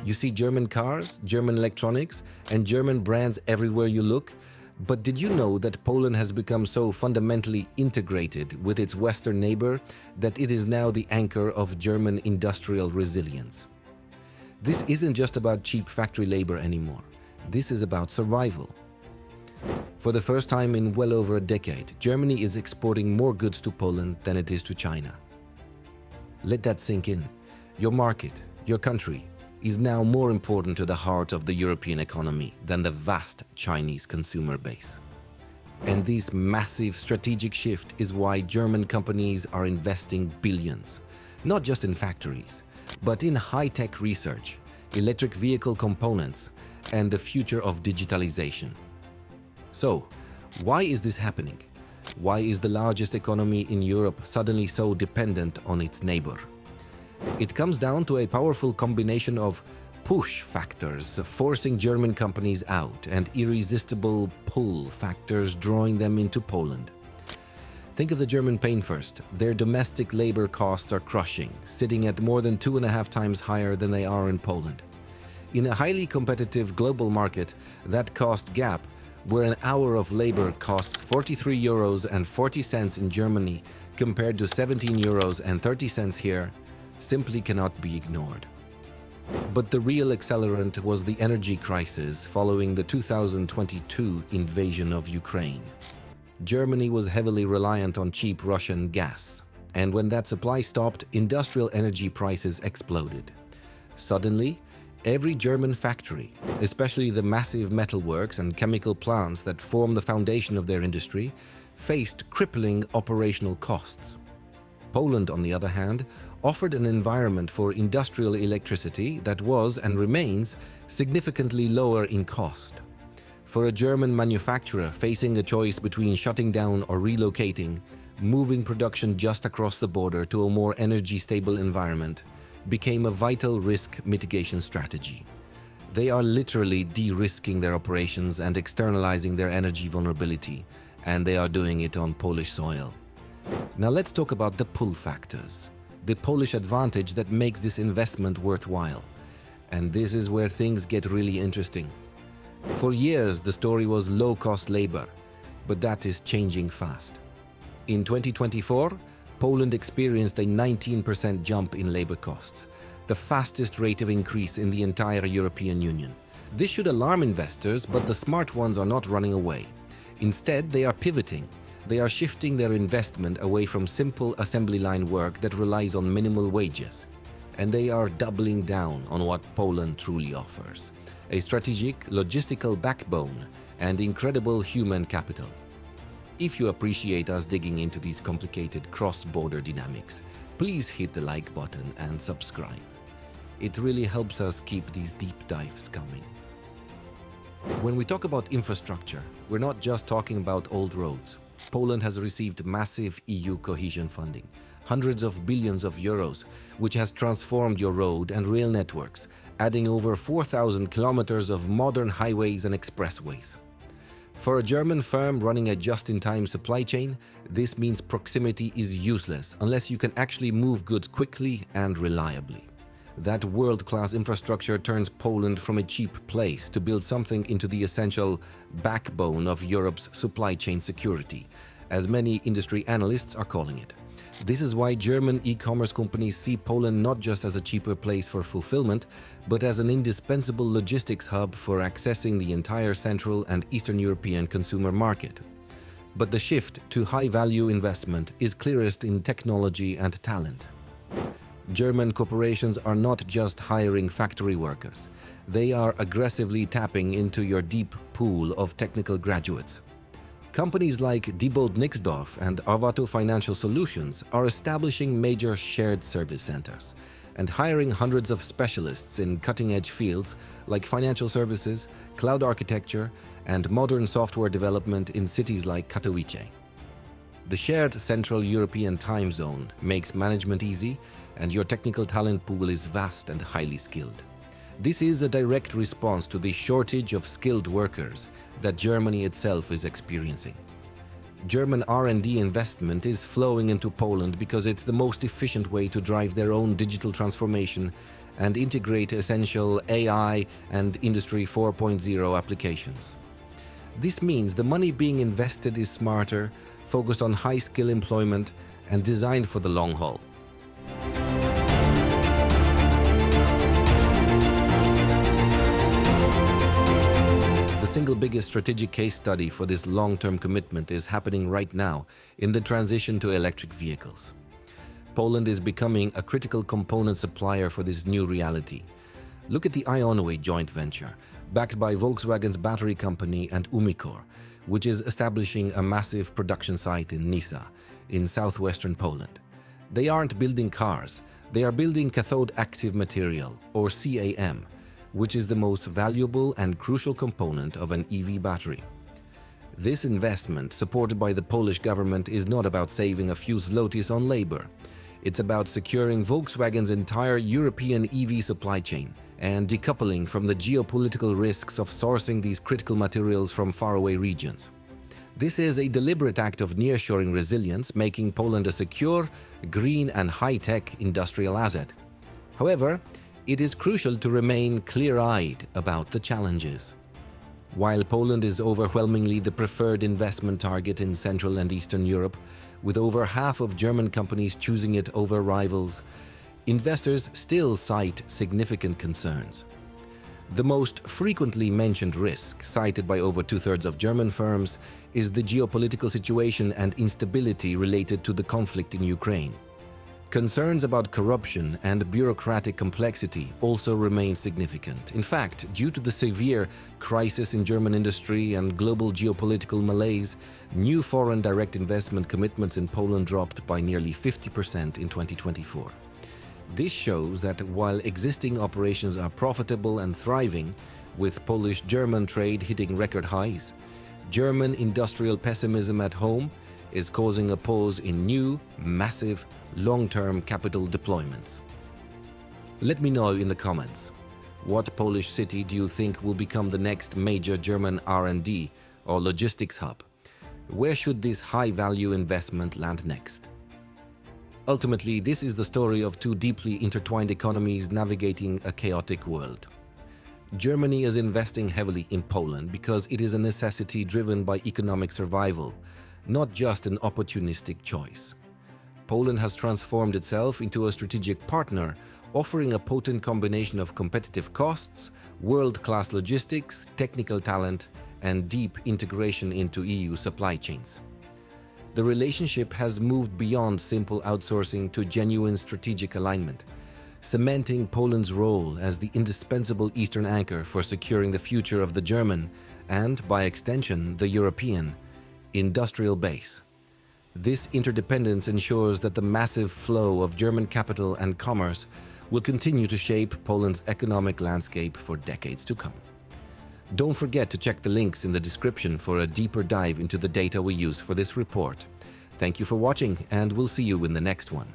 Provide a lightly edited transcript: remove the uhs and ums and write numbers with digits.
You see German cars, German electronics, and German brands everywhere you look. But did you know that Poland has become so fundamentally integrated with its Western neighbor that it is now the anchor of German industrial resilience? This isn't just about cheap factory labor anymore. This is about survival. For the first time in well over a decade, Germany is exporting more goods to Poland than it is to China. Let that sink in. Your market, your country, is now more important to the heart of the European economy than the vast Chinese consumer base. And this massive strategic shift is why German companies are investing billions, not just in factories, but in high-tech research, electric vehicle components, and the future of digitalization. So, why is this happening? Why is the largest economy in Europe suddenly so dependent on its neighbor? It comes down to a powerful combination of push factors forcing German companies out and irresistible pull factors drawing them into Poland. Think of the German pain first. Their domestic labor costs are crushing, sitting at more than 2.5 times higher than they are in Poland. In a highly competitive global market, that cost gap, where an hour of labor costs 43 euros and 40 cents in Germany compared to 17 euros and 30 cents here, simply cannot be ignored. But the real accelerant was the energy crisis following the 2022 invasion of Ukraine. Germany was heavily reliant on cheap Russian gas, and when that supply stopped, industrial energy prices exploded. Suddenly, every German factory, especially the massive metalworks and chemical plants that form the foundation of their industry, faced crippling operational costs. Poland, on the other hand, offered an environment for industrial electricity that was and remains significantly lower in cost. For a German manufacturer facing a choice between shutting down or relocating, moving production just across the border to a more energy-stable environment became a vital risk mitigation strategy. They are literally de-risking their operations and externalizing their energy vulnerability, and they are doing it on Polish soil. Now let's talk about the pull factors, the Polish advantage that makes this investment worthwhile. And this is where things get really interesting. For years, the story was low-cost labor, but that is changing fast. In 2024, Poland experienced a 19% jump in labor costs, the fastest rate of increase in the entire European Union. This should alarm investors, but the smart ones are not running away. Instead, they are pivoting. They are shifting their investment away from simple assembly line work that relies on minimal wages. And they are doubling down on what Poland truly offers: a strategic, logistical backbone and incredible human capital. If you appreciate us digging into these complicated cross-border dynamics, please hit the like button and subscribe. It really helps us keep these deep dives coming. When we talk about infrastructure, we're not just talking about old roads. Poland has received massive EU cohesion funding, hundreds of billions of euros, which has transformed your road and rail networks, adding over 4,000 kilometers of modern highways and expressways. For a German firm running a just-in-time supply chain, this means proximity is useless unless you can actually move goods quickly and reliably. That world-class infrastructure turns Poland from a cheap place to build something into the essential backbone of Europe's supply chain security, as many industry analysts are calling it. This is why German e-commerce companies see Poland not just as a cheaper place for fulfillment, but as an indispensable logistics hub for accessing the entire Central and Eastern European consumer market. But the shift to high-value investment is clearest in technology and talent. German corporations are not just hiring factory workers. They are aggressively tapping into your deep pool of technical graduates. Companies like Diebold Nixdorf and Arvato Financial Solutions are establishing major shared service centers and hiring hundreds of specialists in cutting-edge fields like financial services, cloud architecture, and modern software development in cities like Katowice. The shared Central European time zone makes management easy, and your technical talent pool is vast and highly skilled. This is a direct response to the shortage of skilled workers that Germany itself is experiencing. German R&D investment is flowing into Poland because it's the most efficient way to drive their own digital transformation and integrate essential AI and Industry 4.0 applications. This means the money being invested is smarter, focused on high-skill employment, and designed for the long haul. The single biggest strategic case study for this long-term commitment is happening right now in the transition to electric vehicles. Poland is becoming a critical component supplier for this new reality. Look at the Ionway joint venture, backed by Volkswagen's battery company and Umicore, which is establishing a massive production site in Nysa, in southwestern Poland. They aren't building cars, they are building cathode active material, or CAM, which is the most valuable and crucial component of an EV battery. This investment, supported by the Polish government, is not about saving a few zlotys on labor. It's about securing Volkswagen's entire European EV supply chain and decoupling from the geopolitical risks of sourcing these critical materials from faraway regions. This is a deliberate act of nearshoring resilience, making Poland a secure, green and high-tech industrial asset. However, it is crucial to remain clear-eyed about the challenges. While Poland is overwhelmingly the preferred investment target in Central and Eastern Europe, with over half of German companies choosing it over rivals, investors still cite significant concerns. The most frequently mentioned risk, cited by over two-thirds of German firms, is the geopolitical situation and instability related to the conflict in Ukraine. Concerns about corruption and bureaucratic complexity also remain significant. In fact, due to the severe crisis in German industry and global geopolitical malaise, new foreign direct investment commitments in Poland dropped by nearly 50% in 2024. This shows that while existing operations are profitable and thriving, with Polish-German trade hitting record highs, German industrial pessimism at home is causing a pause in new, massive, long-term capital deployments. Let me know in the comments, what Polish city do you think will become the next major German R&D or logistics hub? Where should this high-value investment land next? Ultimately, this is the story of two deeply intertwined economies navigating a chaotic world. Germany is investing heavily in Poland because it is a necessity driven by economic survival, not just an opportunistic choice. Poland has transformed itself into a strategic partner, offering a potent combination of competitive costs, world-class logistics, technical talent, and deep integration into EU supply chains. The relationship has moved beyond simple outsourcing to genuine strategic alignment, cementing Poland's role as the indispensable Eastern anchor for securing the future of the German, and, by extension, the European, industrial base. This interdependence ensures that the massive flow of German capital and commerce will continue to shape Poland's economic landscape for decades to come. Don't forget to check the links in the description for a deeper dive into the data we use for this report. Thank you for watching, and we'll see you in the next one.